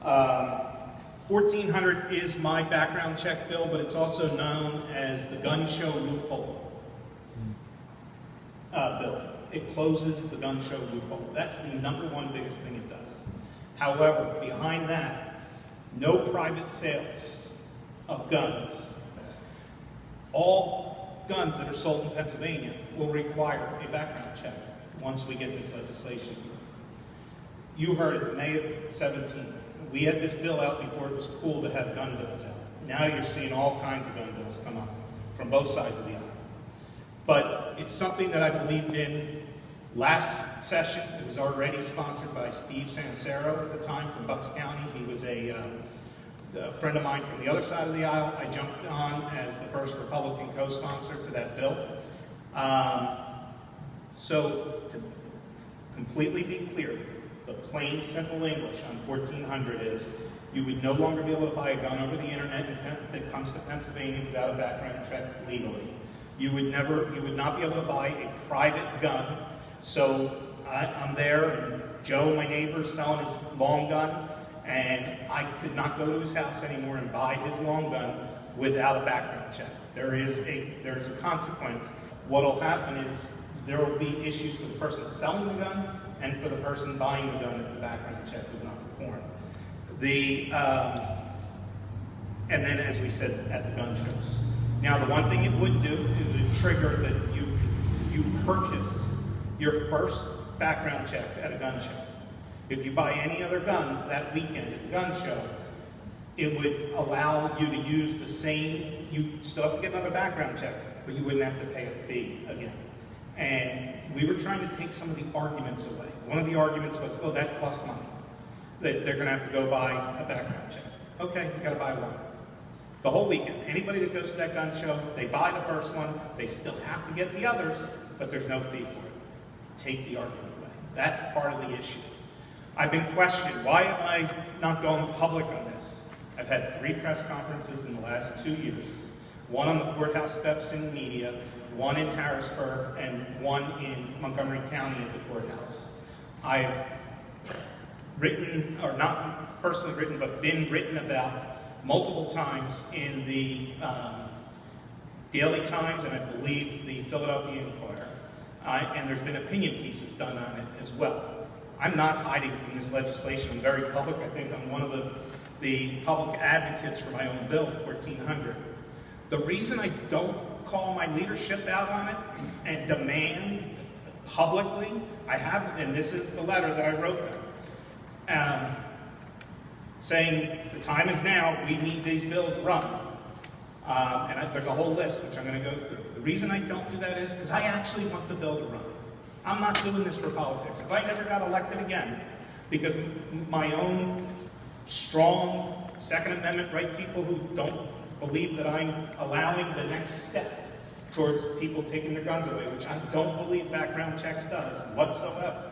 1400 is my background check bill, but it's also known as the gun show loophole bill. It closes the gun show loophole. That's the number one biggest thing it does. However, behind that, no private sales of guns. All guns that are sold in Pennsylvania will require a background check once we get this legislation through. You heard it, May of 17. We had this bill out before it was cool to have gun bills out. Now you're seeing all kinds of gun bills come up from both sides of the aisle. But it's something that I believed in last session. It was already sponsored by Steve Santora at the time from Bucks County. He was a friend of mine from the other side of the aisle. I jumped on as the first Republican co-sponsor to that bill. So to completely be clear, the plain, simple English on 1400 is you would no longer be able to buy a gun over the internet that comes to Pennsylvania without a background check legally. You would not be able to buy a private gun. So I'm there, and Joe, my neighbor, is selling his long gun, and I could not go to his house anymore and buy his long gun without a background check. There's a consequence. What'll happen is there will be issues for the person selling the gun and for the person buying the gun if the background check was not performed. And then, as we said, at the gun shows. Now, the one thing it would do is it would trigger that you purchase your first background check at a gun show. If you buy any other guns that weekend at the gun show, it would allow you to use the same, you still have to get another background check, but you wouldn't have to pay a fee again. And we were trying to take some of the arguments away. One of the arguments was, oh, that costs money. That they're going to have to go buy a background check. Okay, you got to buy one. The whole weekend. Anybody that goes to that gun show, they buy the first one, they still have to get the others, but there's no fee for it. Take the argument away. That's part of the issue. I've been questioned, why am I not going public on this? I've had 3 press conferences in the last 2 years. One on the courthouse steps in media, one in Harrisburg, and one in Montgomery County at the courthouse. I've written, or not personally written, but been written about multiple times in the Daily Times and I believe the Philadelphia Inquirer. And there's been opinion pieces done on it as well. I'm not hiding from this legislation. I'm very public. I think I'm one of the public advocates for my own bill, 1400. The reason I don't call my leadership out on it and demand publicly, I have, and this is the letter that I wrote them, saying the time is now, we need these bills run. There's a whole list which I'm going to go through. The reason I don't do that is because I actually want the bill to run. I'm not doing this for politics. If I never got elected again, because my own strong Second Amendment right people who don't believe that I'm allowing the next step towards people taking their guns away, which I don't believe background checks does whatsoever.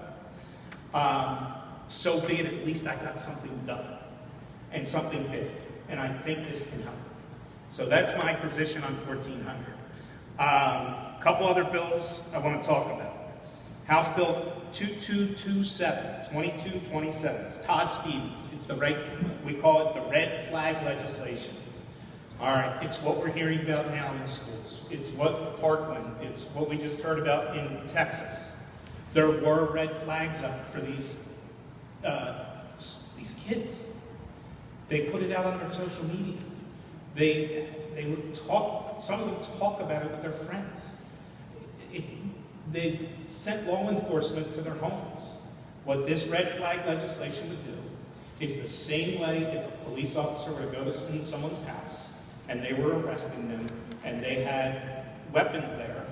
So be it, at least I got something done, and something big, and I think this can help. So that's my position on 1400. A couple other bills I want to talk about. House Bill 2227, 2227. It's Todd Stevens. It's we call it the red flag legislation. All right, it's what we're hearing about now in schools. It's what Parkland, it's what we just heard about in Texas. There were red flags up for these kids. They put it out on their social media. They would talk, some of them talk about it with their friends. They've sent law enforcement to their homes. What this red flag legislation would do is the same way if a police officer were to go to someone's house and they were arresting them and they had weapons there,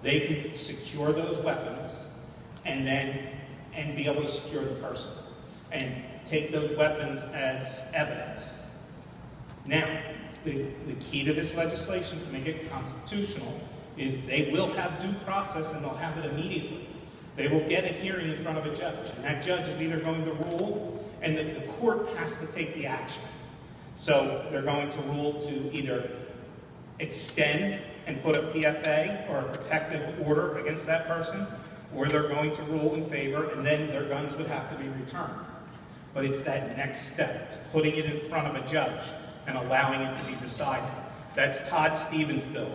they could secure those weapons and be able to secure the person and take those weapons as evidence. Now, the key to this legislation to make it constitutional is they will have due process and they'll have it immediately. They will get a hearing in front of a judge, and that judge is either going to rule, and the court has to take the action. So they're going to rule to either extend and put a PFA or a protective order against that person, or they're going to rule in favor, and then their guns would have to be returned. but it's that next step. It's putting it in front of a judge and allowing it to be decided. That's Todd Stevens' bill.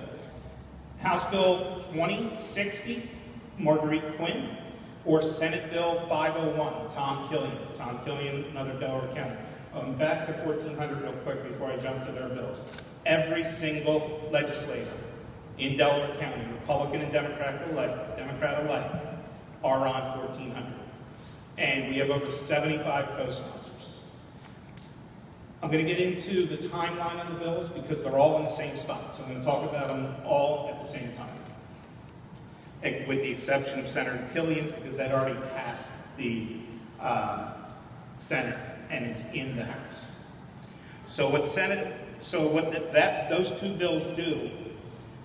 House Bill 2060, Marguerite Quinn, or Senate Bill 501, Tom Killian. Tom Killian, another Delaware County. Back to 1400 real quick before I jump to their bills. Every single legislator in Delaware County, Republican and Democrat alike, are on 1400. And we have over 75 co-sponsors. I'm going to get into the timeline on the bills because they're all in the same spot. So I'm going to talk about them all at the same time. With the exception of Senator Killian, because that already passed the Senate and is in the House. So what those two bills do,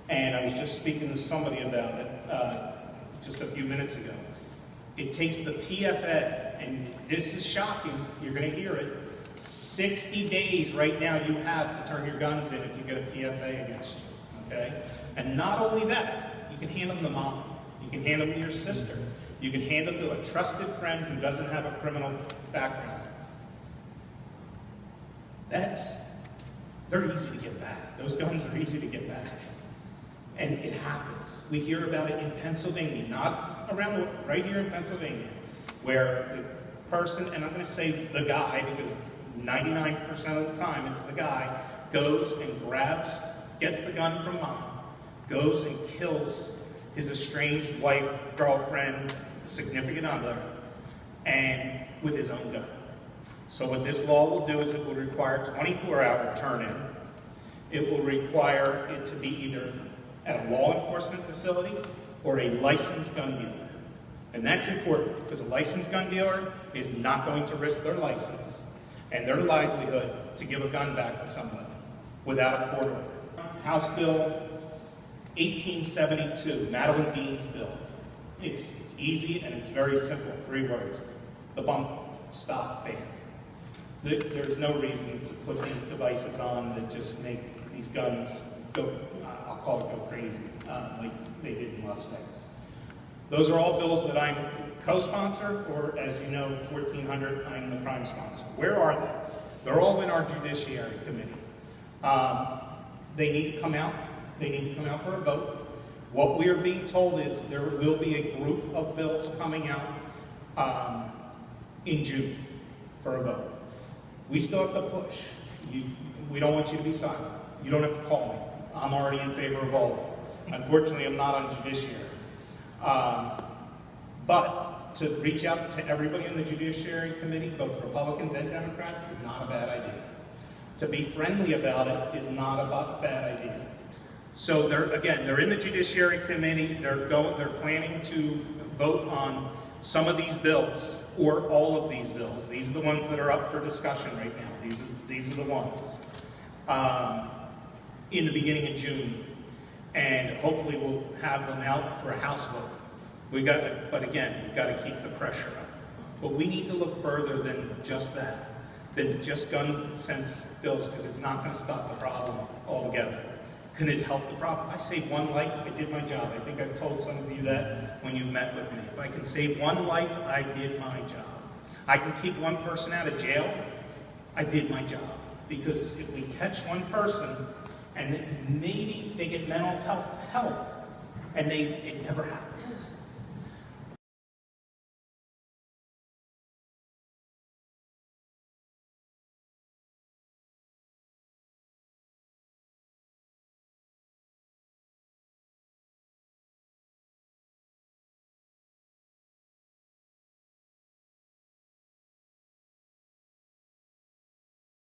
and I was just speaking to somebody about it just a few minutes ago, it takes the PFA, and this is shocking, you're going to hear it, 60 days right now you have to turn your guns in if you get a PFA against you, okay? And not only that, you can hand them to mom, you can hand them to your sister, you can hand them to a trusted friend who doesn't have a criminal background. They're easy to get back. Those guns are easy to get back. And it happens. We hear about it in Pennsylvania, not around right here in Pennsylvania, where the person, and I'm going to say the guy because 99% of the time it's the guy, goes and gets the gun from mom, goes and kills his estranged wife, girlfriend, significant other, and with his own gun. So what this law will do is it will require 24-hour turn-in. It will require it to be either at a law enforcement facility or a licensed gun dealer. And that's important because a licensed gun dealer is not going to risk their license and their livelihood to give a gun back to somebody without a court order. House Bill 1872, Madeline Dean's bill. It's easy and it's very simple, 3 words. The bump stock ban. There's no reason to put these devices on that just make these guns go, I'll call it go crazy, like they did in Las Vegas. Those are all bills that I'm co-sponsor, or as you know, 1400, I'm the prime sponsor. Where are they? They're all in our Judiciary Committee. They need to come out. They need to come out for a vote. What we are being told is there will be a group of bills coming out in June for a vote. We still have to push. We don't want you to be silent. You don't have to call me. I'm already in favor of all of them. Unfortunately, I'm not on Judiciary. But to reach out to everybody in the Judiciary Committee, both Republicans and Democrats, is not a bad idea. To be friendly about it is not a bad idea. So they're in the Judiciary Committee. They're planning to vote on some of these bills, or all of these bills. These are the ones that are up for discussion right now. These are the ones. In the beginning of June. And hopefully we'll have them out for a House vote. But again, we've got to keep the pressure up. But we need to look further than just that, than just gun sense bills, because it's not going to stop the problem altogether. Can it help the problem? If I save one life, I did my job. I think I've told some of you that when you've met with me. If I can save one life, I did my job. I can keep one person out of jail, I did my job. Because if we catch one person and maybe they get mental health help and it never happens.